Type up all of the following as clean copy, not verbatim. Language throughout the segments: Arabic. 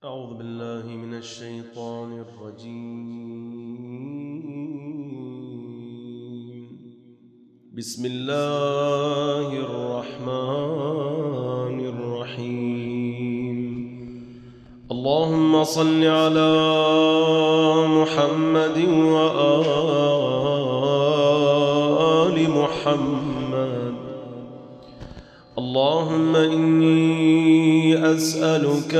أعوذ بالله من الشيطان الرجيم. بسم الله الرحمن الرحيم. اللهم صل على محمد وآل محمد. اللهم إني أسألك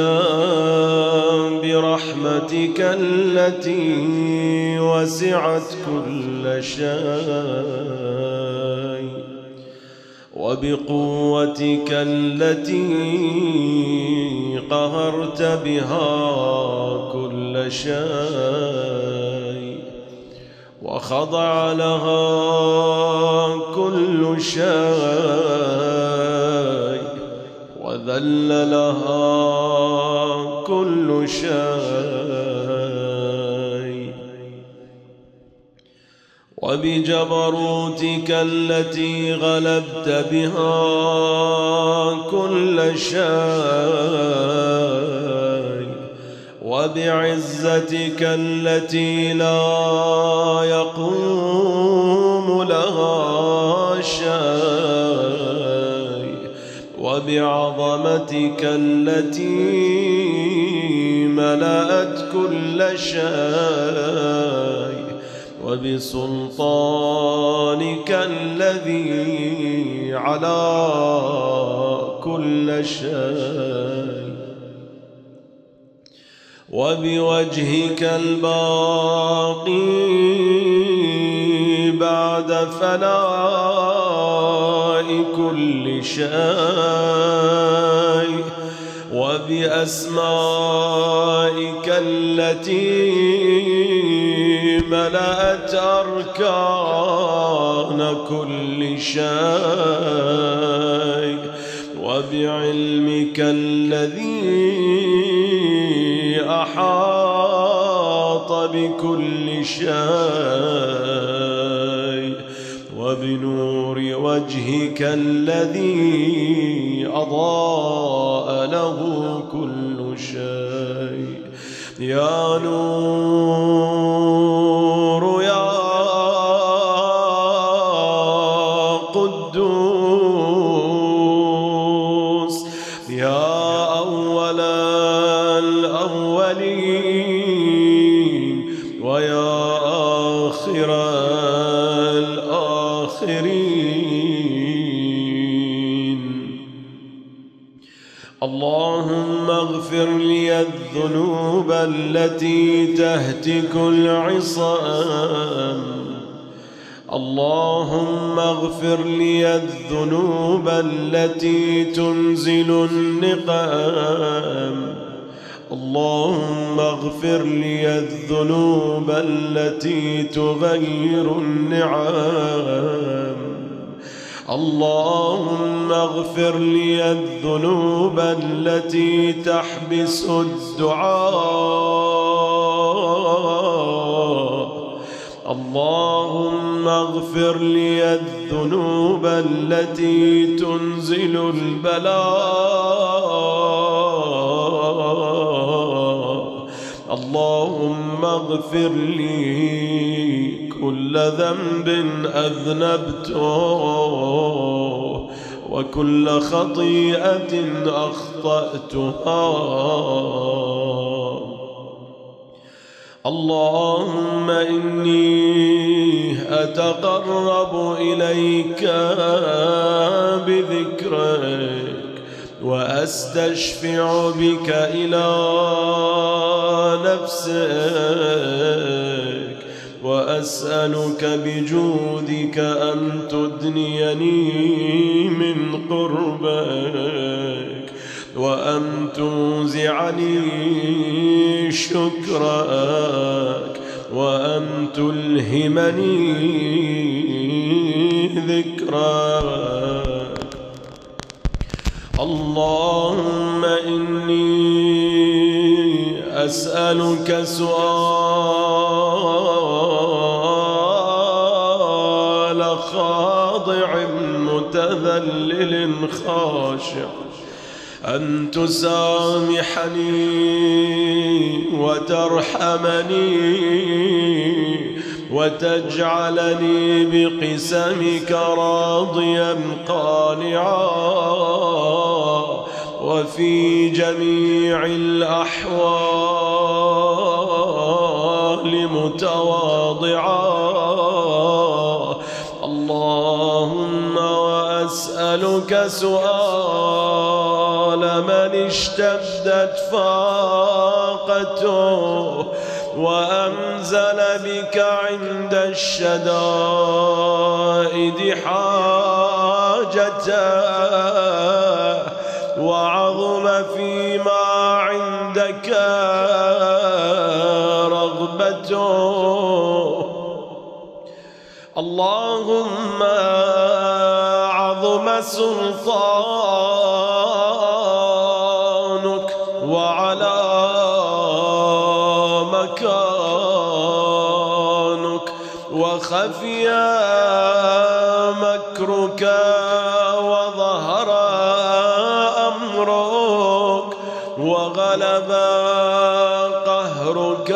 برحمتك التي وسعت كل شيء وبقوتك التي قهرت بها كل شيء وخضع لها كل شيء وذل لها كل شيء وبجبروتك التي غلبت بها كل شيء وبعزتك التي لا يقوم لها شيء وبعظمتك التي ملأت كل شيء وبسلطانك الذي على كل شيء وبوجهك الباقي بعد فناء كل شيء وبأسمائك التي ملأت أركان كل شيء وبعلمك الذي أحاط بكل شيء وبنور وجهك الذي أضاء له كل شيء. يا نور يا قدوس يا أول الأولين ويا آخر الآخرين. اللهم اغفر لي الذنوب التي تهتك العصام. اللهم اغفر لي الذنوب التي تنزل النقام. اللهم اغفر لي الذنوب التي تغير النعم. اللهم اغفر لي الذنوب التي تحبس الدعاء. اللهم اغفر لي الذنوب التي تنزل البلاء. اللهم اغفر لي كل ذنب أذنبته وكل خطيئة أخطأتها. اللهم إني أتقرب إليك بذكرك وأستشفع بك إلى نفسك وأسألك بجودك أن تدنيني من قربك وأن توزعني شكرك وأن تلهمني ذكرك. اللهم إني أسألك سؤال خاضع متذلل خاشع أن تسامحني وترحمني وتجعلني بقسمك راضيا قانعا، وفي جميع الأحوال متواضعا. اللهم وأسألك سؤال من اشتدت فاقته وأنزل بك عند الشدائد حاجته وعظم فيما عندك رغبته. اللهم عظم سلطانك وعلى مكانك وخفي مكرك وظهر أمرك وغلب قهرك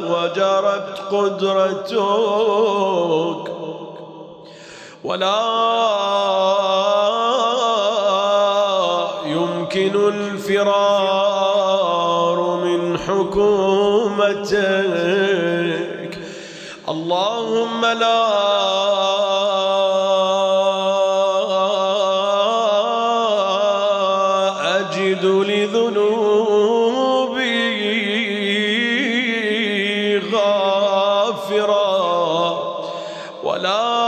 وجرت قدرتك، ولا يمكن الفرار من حكومتك. اللهم لا أجد لذنوبي غافرا ولا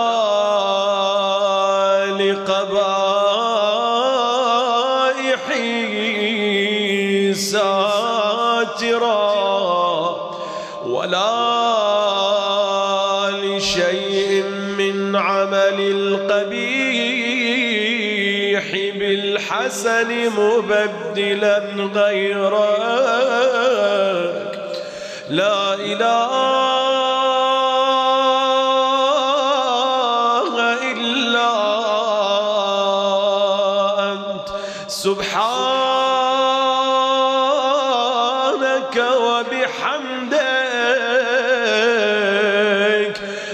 لقبائحي ساترا ولا لشيء من عمل القبيح بالحسن مبدلا غيرك. لا إله إلا أنت سبحانك وبحمدك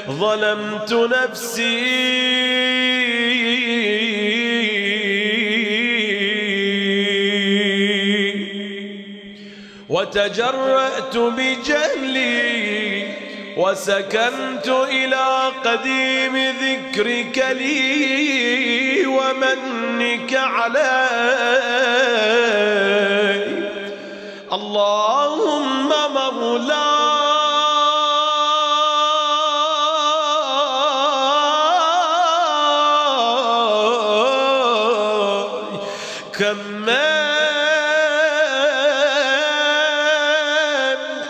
ظلمت نفسي وتجرأت بجهلي وسكنت إلى قديم ذكرك لي ومنك علي. اللهم مولاي كم من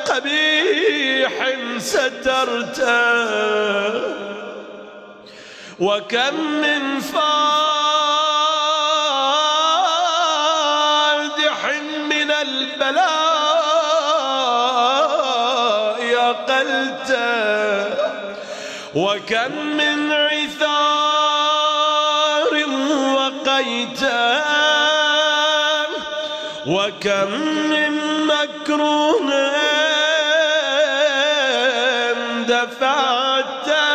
قبيح سترته وكم من فادح من البلاء يقلته وكم من عثار وقيته وكم من مكروه دفعته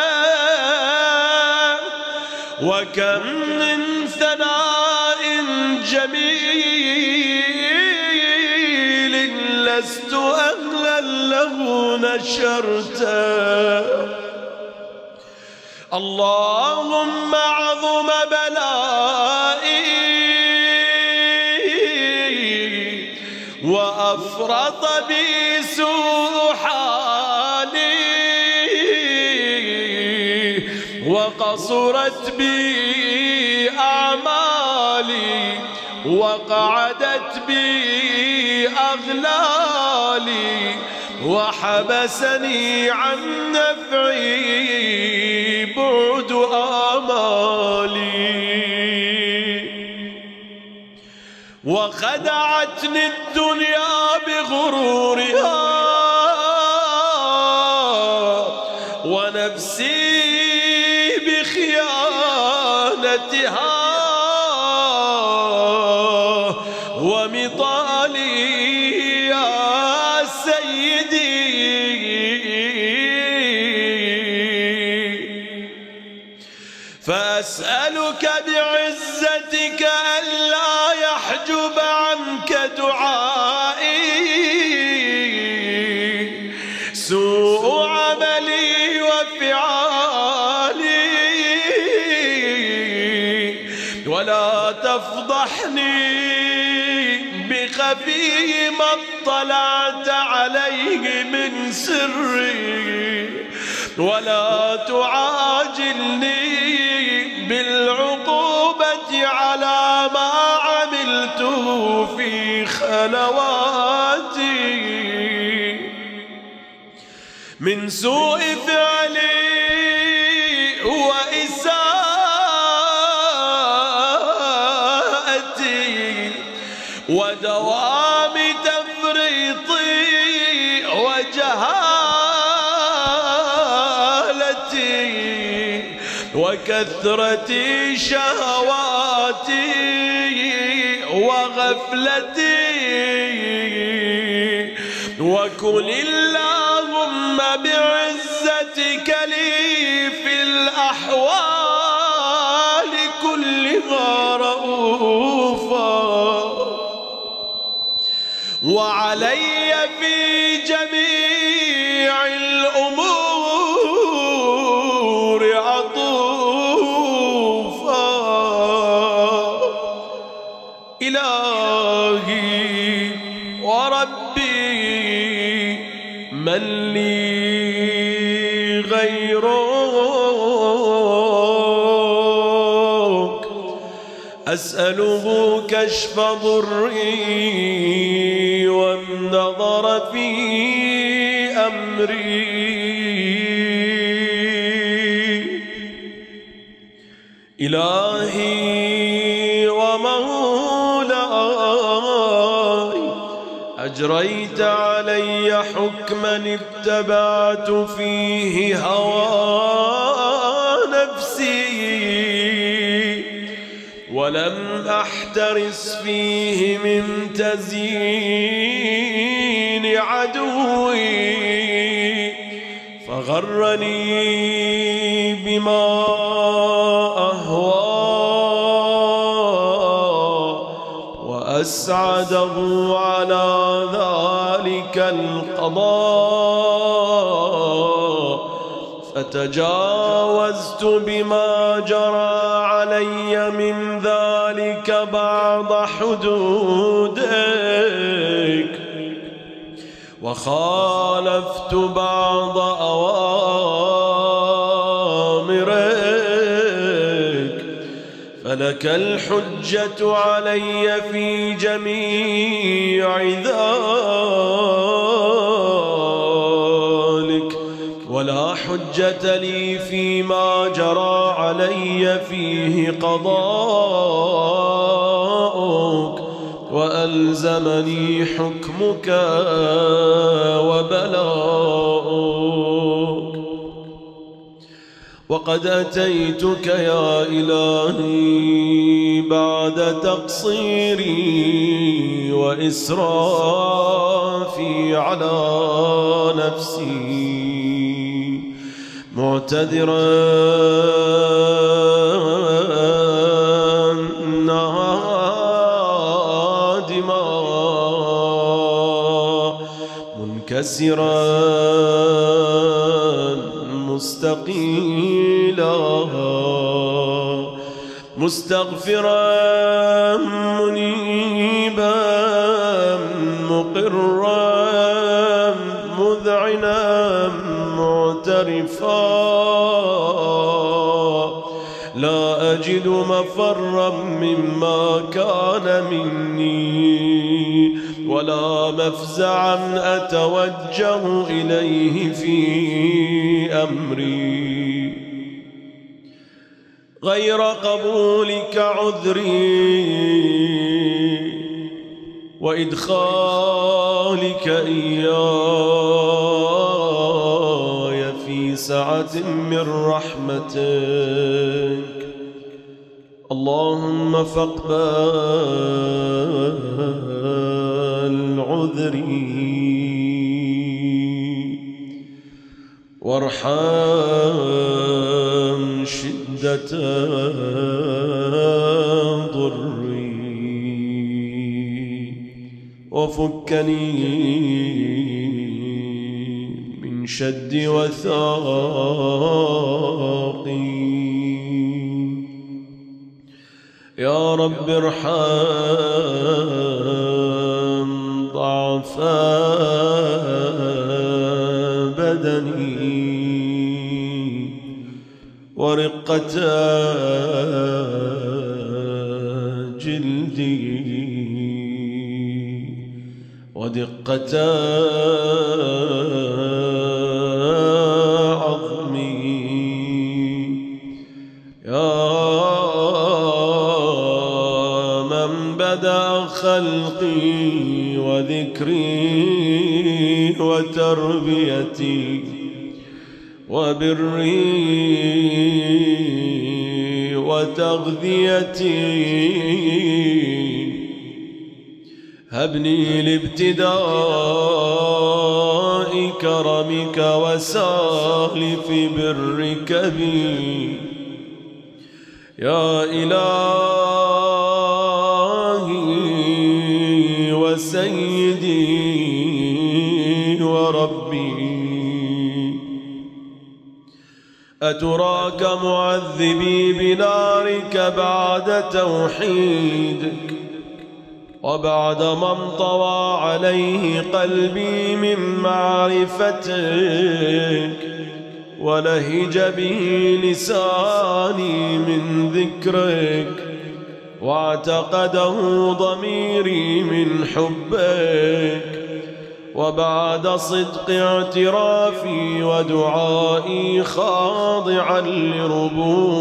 وكم من ثناء جميل لست أهلا له نشرته. اللهم عظم بلائي وأفرط بي سوء حالي وقصرت بي أعمالي وقعدت بي أغلالي وحبسني عن نفعي بعد آمالي وخدعتني الدنيا بغرورها ونفسي بخيانتها ومطالي يا سيدي، فأسألك بعزتك ألا يحجب عنك دعائي سوء عملي وفعالي، ولا تفضحني بخفي ما اطلعت عليه من سري، ولا تعاجلني بالعقوبة على ما عملته في خلواتي من سوء فعلي وإساءتي ودوام تفريطي وجهالتي وكثرة شهواتي وغفلتي، وكن اللهم بعزتك لي في الأحوال كلها رؤوفا، وعلي في جميع الأمور عطوفا. إلهي وربي من لي غيرك، أسأله كشف ضري والنظر في أمري. إلهي ومولاي أجريت علي حكما اتبعت فيه هوى نفسي، ولم أحترس فيه من تزيين عدوي، فغرني بما أهوى وأسعده على ذلك القضاء، فتجاوزت بما جرى علي من ذلك بعض حدودك، وخالفت بعض أوامرك، فلك الحجة علي في جميع ذلك، ولا حجة لي فيما جرى علي فيه قضاؤك، وألزمني حكمك وبلاؤك. وقد أتيتك يا إلهي بعد تقصيري وإسرافي على نفسي، معتذرا نادما منكسرا مستقيلا مستغفرا منيبا مقرا مذعنا معترفا، لا أجد مفرا مما كان مني، ولا مفزعا أتوجه إليه في أمري، غير قبولك عذري وإدخالك إياي في سعة من رحمتك. اللهم فاقبل عذري وارحم شدة ضري وفكني من شد وثاقي. يا رب ارحم ضعف بدني ورقة جلدي ودقة عظمي. يا من بدأ خلقي وذكري وتربيتي وبري وتغذيتي، هبني لابتداء كرمك وسالف برك بي. يا إلهي وسيدي وربي، أتراك معذبي بنارك بعد توحيدك وبعد ما انطوى عليه قلبي من معرفتك ولهج به لساني من ذكرك واعتقده ضميري من حبك، وبعد صدق اعترافي ودعائي خاضعا لربوبيتك.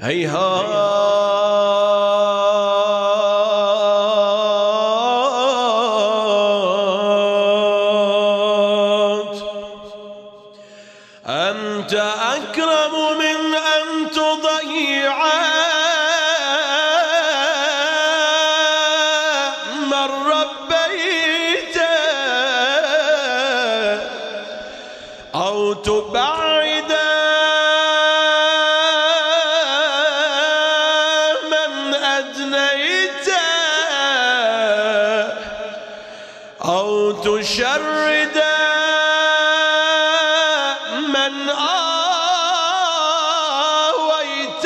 هيهات أنت أكرم من أن تضيع من ربيت أو تبعد من أدنيت أو تشرد من آويت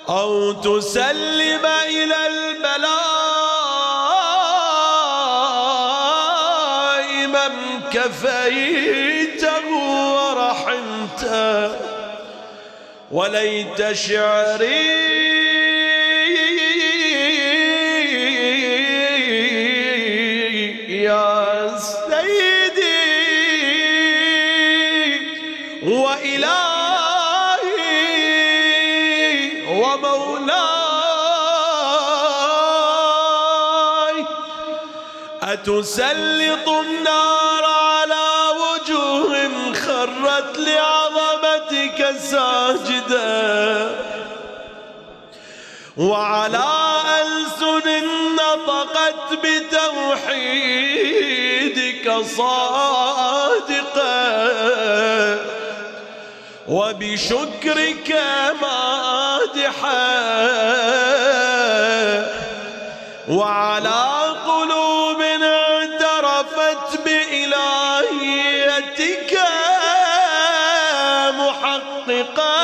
أو تسلم إلى البلاء من كفيته ورحمته. وليت شعري يا سيدي وإلهي ومولاي، أتسلط النار على وجوه خرت لعظمتك ساجدة وعلى ألسن نطقت بتوحيدك صادقة وبشكرك مادحة، وعلى قلوب اعترفت بإلهيتك محققة،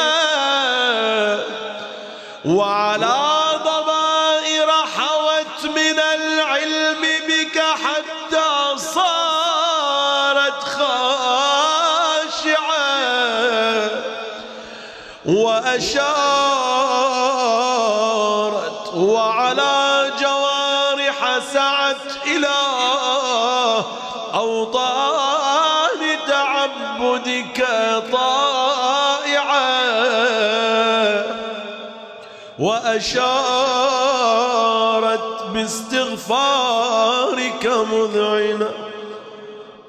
وعلى ضمائر حوت من العلم بك حتى صارت خاشعة وأشارت، وعلى جوارح سعت إلى أوطان تعبدك طائعة، وأشارت باستغفارك مذعنة.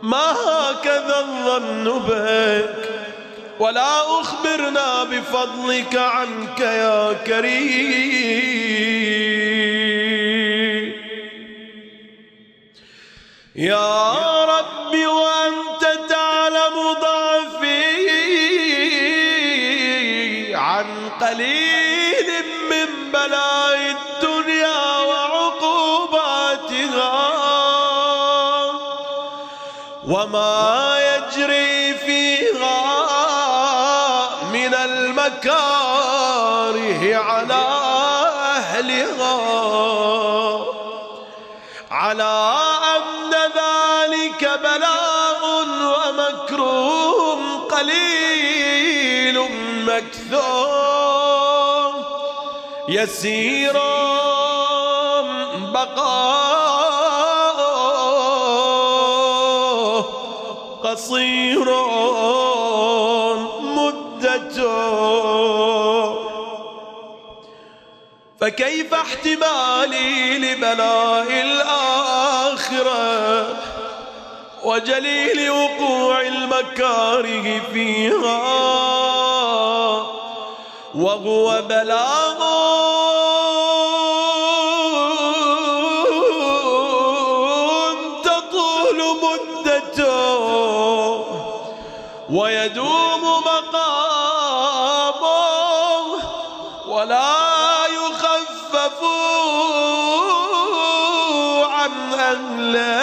ما هكذا الظن بك، ولا أخبرنا بفضلك عنك يا كريم. يا ربي وأنت تعلم ضعفي عن قليل من بلاء الدنيا وعقوباتها، وما يجري فيها من المكاره على أهلها، على أن ذلك بلاء ومكروه قليل مكثور يسير بقاؤه قصير مدته. فكيف احتمالي لبلاء الآخرة وجليل وقوع المكاره فيها، وهو بلاء تطول مدته ويدوم مقامه ولا يخفف عن أهله،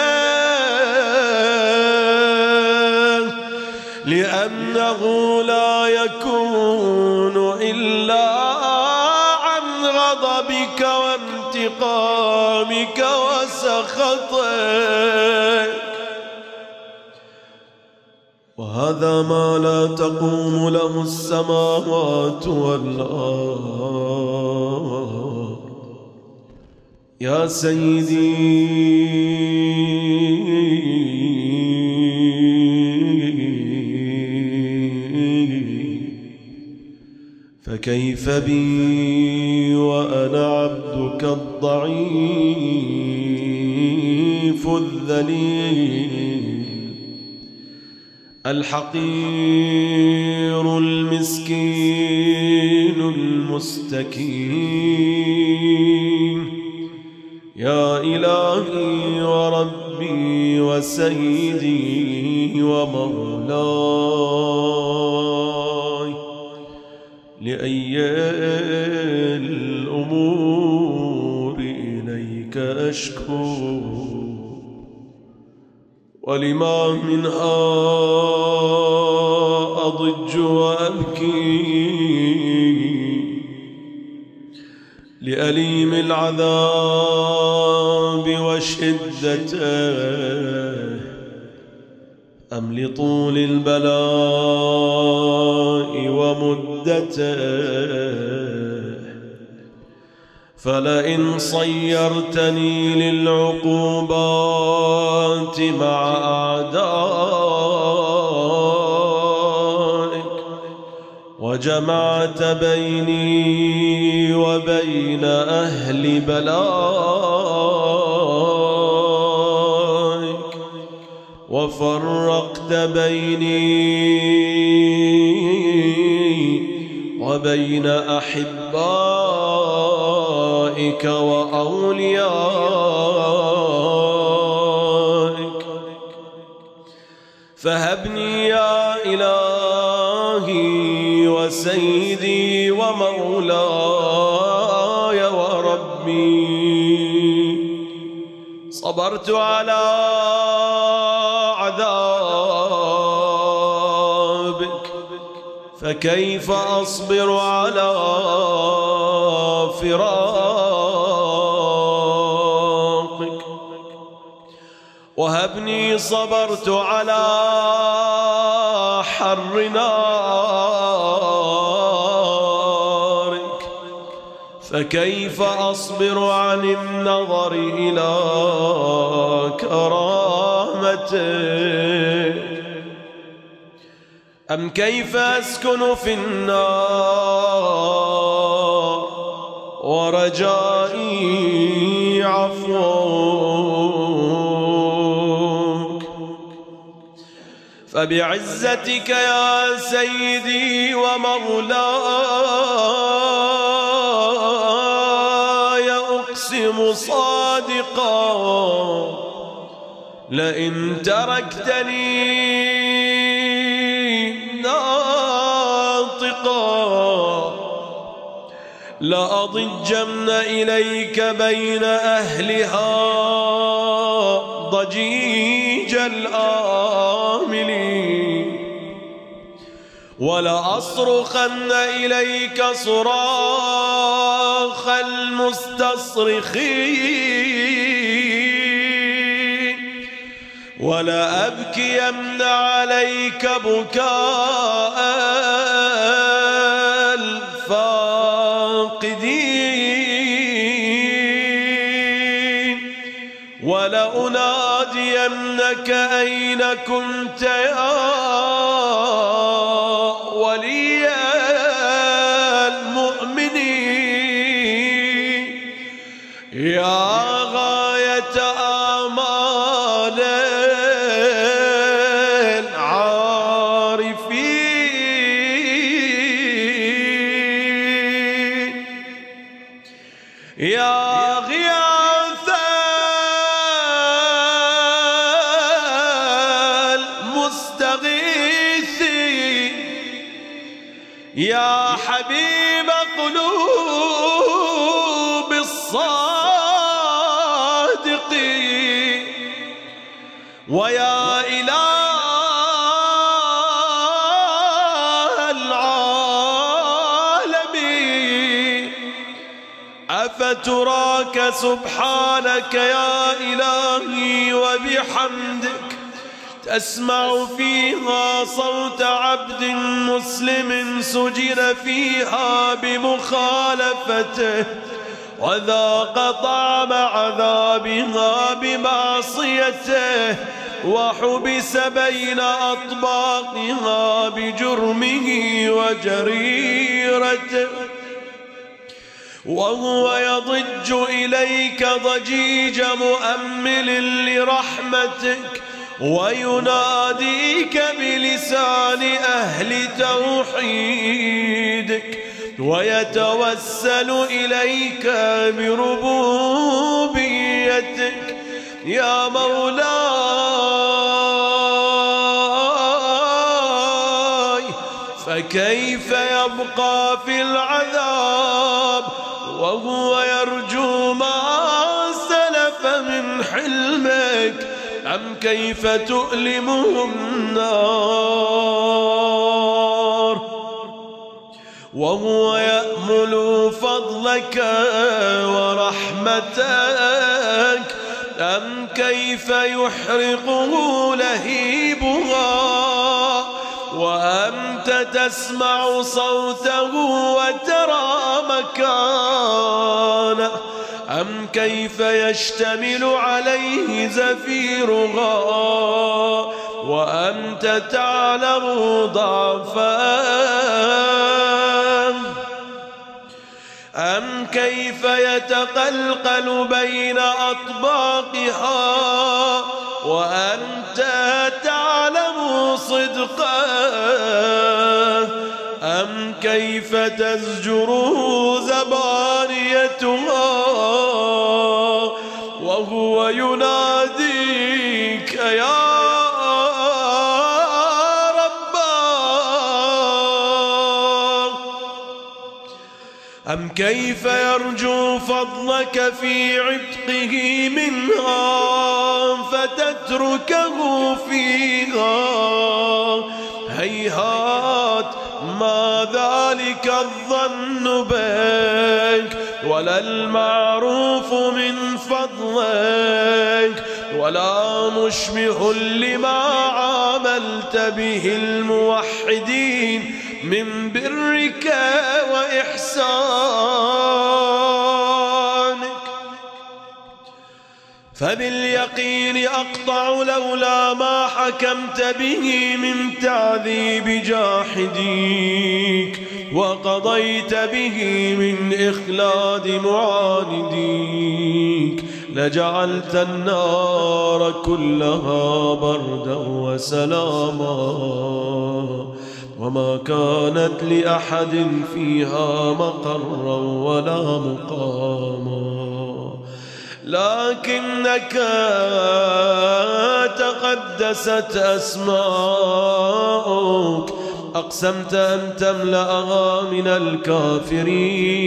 لأنه لا يكون إلا عن غضبك وانتقامك وسخطك، وهذا ما لا تقوم له السماوات والأرض. يا سيدي فكيف بي وأنا عبدك الضعيف الذليل الحقير المسكين المستكين. يا إلهي وربي وسيدي ومولاي، لأي الأمور إليك أشكو، ولما منها أضج وأبكي، لأليم العذاب وشدته أم لطول البلاء ومدته؟ فلئن صيرتني للعقوبات مع أعدائك وجمعت بيني وبين أهل بلائك وفرقت بيني وبين أحبائك وأوليائك، فهبني يا إلهي وسيدي ومولاي وربي. صبرت على عذابك، فكيف أصبر على فراقك؟ وهبني صبرت على حر نارك، فكيف أصبر عن النظر إلى كرامتك؟ أم كيف أسكن في النار ورجائي عفوك؟ فبعزتك يا سيدي ومولاي أقسم صادقا لئن تركتني ناطقا لأضجن إليك بين أهلها ضجيج الآملين ولأصرخن إليك صراخ المستصرخين ولأبكين عليك بكاء الفاقدين ولأنادينك أين كنت يا ولي المؤمنين يا غاية آمال العارفين يا غياث المستغيثين يا حبيب قلوب الصادقين ويا إله العالمين أفتراك سبحانك يا إلهي وبحمدك تسمع فيها صوت عبد مسلم سجن فيها بمخالفته وذاق طعم عذابها بمعصيته وحبس بين أطباقها بجرمه وجريرته وهو يضج إليك ضجيج مؤمل لرحمتك ويناديك بلسان أهل توحيدك ويتوسل إليك بربوبيتك يا مولاي فكيف يبقى في العذاب وهو يرجو ما سلف من حلمك أم كيف تؤلمه النار وهو يأمل فضلك ورحمتك أم كيف يحرقه لهيبها وأنت تسمع صوته وترى مكانه أم كيف يشتمل عليه زفيرها وأنت تعلم ضعفه أم كيف يتقلقل بين أطباقها وأنت تعلم صدقه أم كيف تزجره زبانيتها وهو يناديك يا أم كيف يرجو فضلك في عتقه منها فتتركه فيها هيهات ما ذلك الظن بك ولا المعروف من فضلك ولا مشبه لما عاملت به الموحدين من برك وإحسانك فباليقين أقطع لولا ما حكمت به من تعذيب جاحديك وقضيت به من إخلاد معانديك لجعلت النار كلها بردا وسلاما، وما كانت لأحد فيها مقرا ولا مقاما، لكنك تقدست أسماؤك أقسمت أن تملأها من الكافرين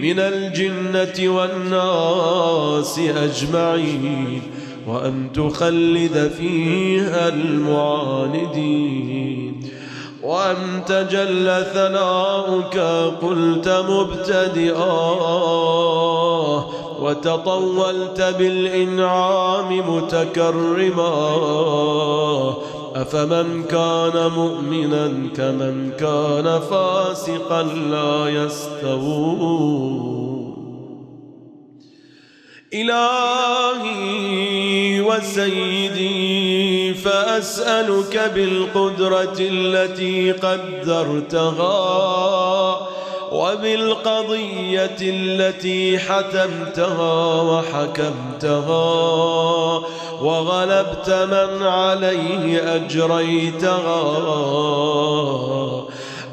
من الجنة والناس أجمعين، وأن تخلد فيها المعاندين، وأن تجل ثناؤك قلت مبتدئا، وتطولت بالإنعام متكرما، أفمن كان مؤمنا كمن كان فاسقا لا يستوون. إلهي وسيدي فأسألك بالقدرة التي قدرتها وبالقضية التي حتمتها وحكمتها وغلبت من عليه أجريتها،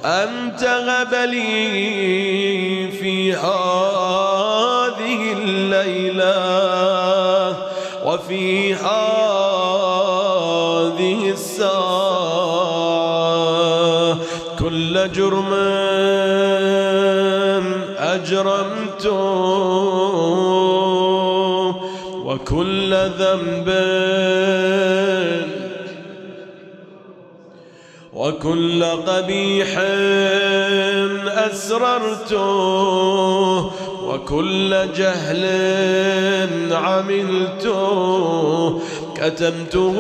أن تهب لي في هذه الليلة وفي هذه الساعة كل جرم أجرمته وكل ذنب وكل قبيح أسررته وكل جهل عملته كتمته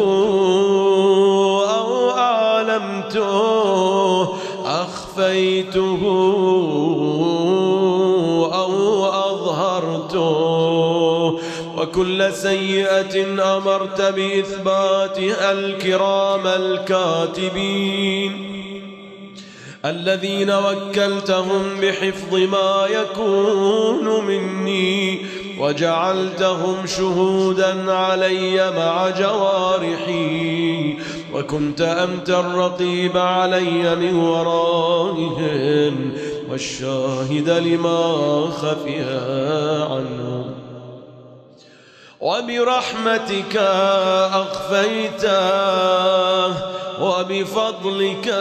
أو أعلمته أخفيته أو أظهرته، وكل سيئة أمرت بإثباتها الكرام الكاتبين الذين وكلتهم بحفظ ما يكون مني وجعلتهم شهودا علي مع جوارحي، وكنت أنت الرقيب علي من ورائهم والشاهد لما خفي عنهم، وبرحمتك أخفيته وبفضلك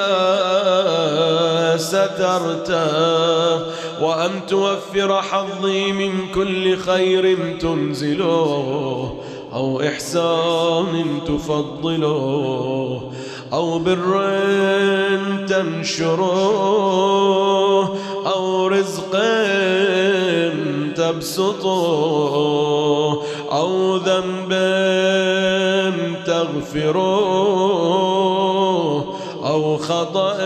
سترته، وأن توفر حظي من كل خير تنزله أو إحسان تفضله أو بر تنشره أو رزق تبسطه أو ذنب تغفره أو خطأ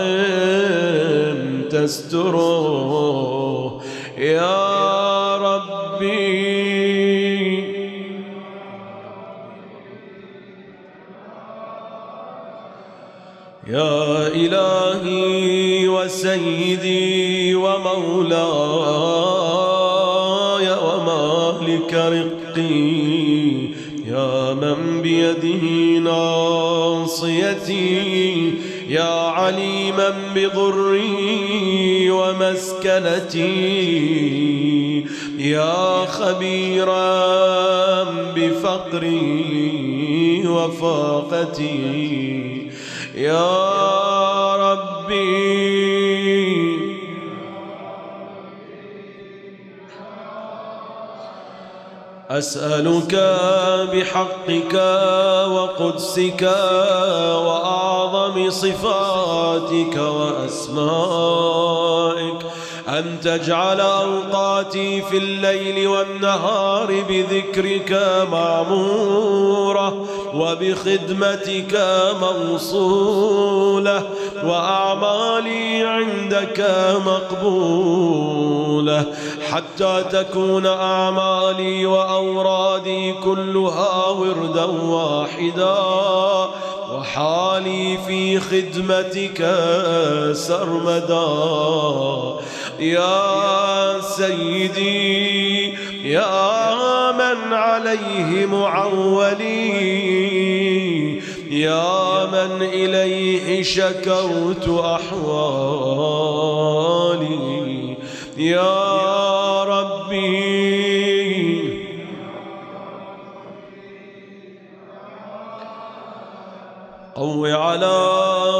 تستره يا ربي. يا إلهي وسيدي ومولاي ومالك رقي، يا من بيده ناصيتي، يا عليما بضري ومسكنتي، يا خبيرا بفقري وفاقتي، يا ربي أسألك بحقك وقدسك وأعظم صفاتك وأسمائك أن تجعل أوقاتي في الليل والنهار بذكرك معمورة وبخدمتك موصولة، وأعمالي عندك مقبولة، حتى تكون أعمالي وأورادي كلها وردا واحدا، وحالي في خدمتك سرمدا. يا سيدي يا من عليه معولي، يا من إليه شكوت أحوالي، يا ربي قو على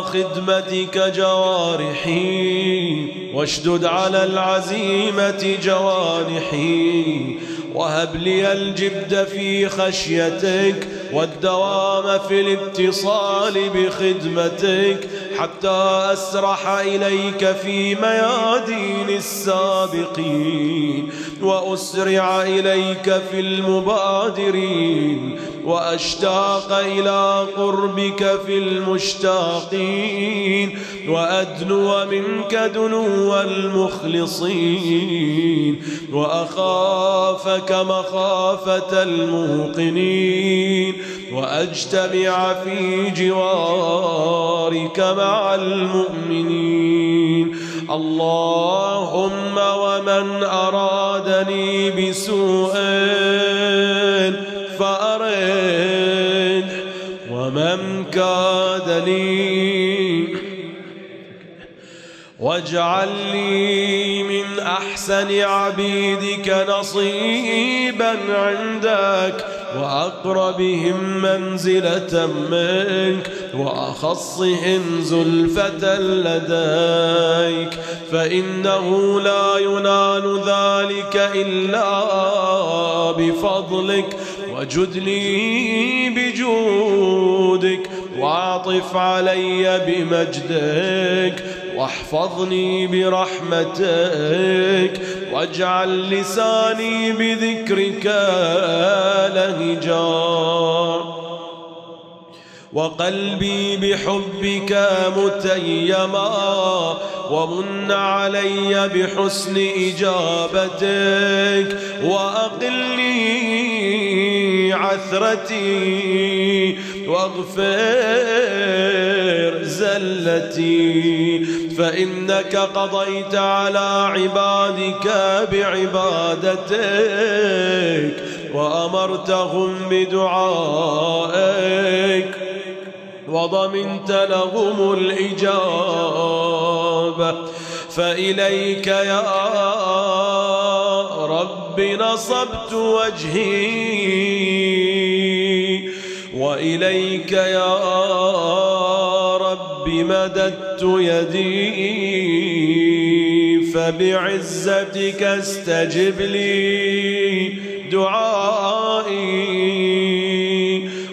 خدمتك جوارحي، واشدد على العزيمة جوانحي، وهب لي الجبد في خشيتك والدوام في الاتصال بخدمتك، حتى أسرح إليك في ميادين السابقين، وأسرع إليك في المبادرين، وأشتاق إلى قربك في المشتاقين، وأدنو منك دنو المخلصين، وأخافك مخافة الموقنين، وأجتمع في جوارك مع المؤمنين. اللهم ومن أرادني بسوء فأرد، ومن كادني واجعل لي من أحسن عبيدك نصيبا عندك، وأقربهم منزلة منك، وأخصهم زلفة لديك، فإنه لا ينال ذلك إلا بفضلك، وجد لي بجودك، وعطف علي بمجدك، واحفظني برحمتك، واجعل لساني بذكرك لهجا، وقلبي بحبك متيما، ومن علي بحسن إجابتك، وأقلني عثرتي، واغفر زلتي، فإنك قضيت على عبادك بعبادتك، وأمرتهم بدعائك، وضمنت لهم الإجابة، فإليك يا رب نصبت وجهي، وإليك يا رب مددت يدي، فبعزتك استجب لي دعائي،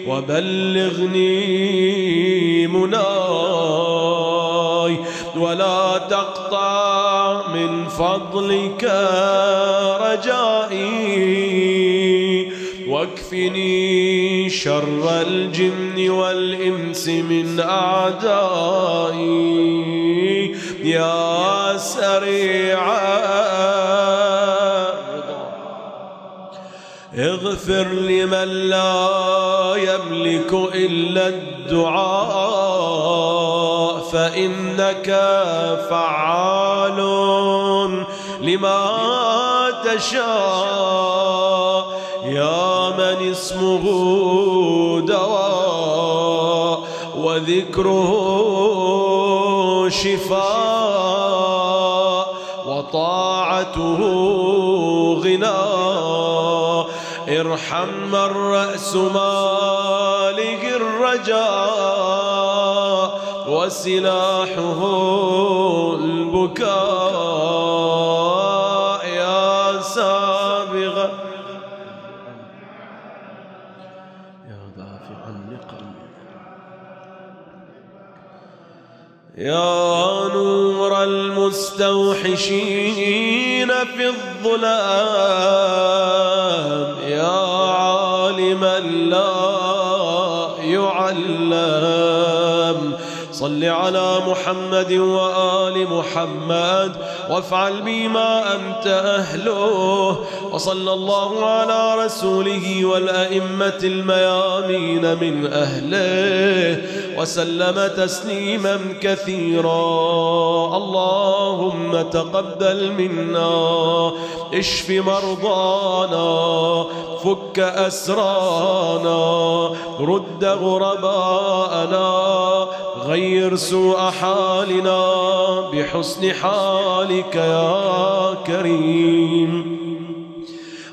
وبلغني مناي، ولا تقطع من فضلك رجائي، واكفني شر الجن والإنس من أعدائي، يا سريع اغفر لمن لا يملك إلا الدعاء، فإنك فعال لما تشاء، يا من اسمه دواء، وذكره شفاء، وطاعته غنى، ارحم من رأس ماله الرجاء، وسلاحه البكاء، يا سابغ يا دافع النقم، يا نور المستوحشين في الظلام، يا عالما لا يعلم، صل على محمد وآل محمد وافعل بما أنت أهله. وصلى الله على رسوله والأئمة الميامين من أهله وسلم تسليما كثيرا. اللهم تقبل منا، اشف مرضانا، فك أسرانا، رد غرباءنا، غير سوء حالنا بحسن حالك يا كريم.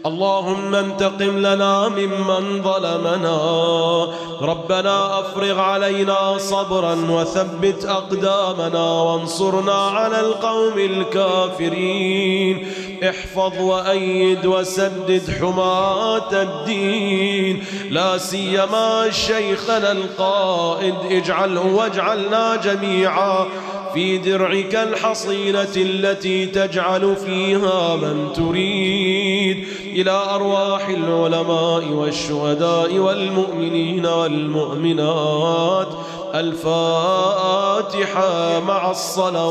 اللهم انتقم لنا ممن ظلمنا. ربنا أفرغ علينا صبرا وثبت أقدامنا وانصرنا على القوم الكافرين. احفظ وأيد وسدد حماة الدين، لا سيما شيخنا القائد، اجعله واجعلنا جميعا في درعك الحصينة التي تجعل فيها من تريد. إلى أرواح العلماء والشهداء والمؤمنين والمؤمنات. الفاتحة مع الصلوات.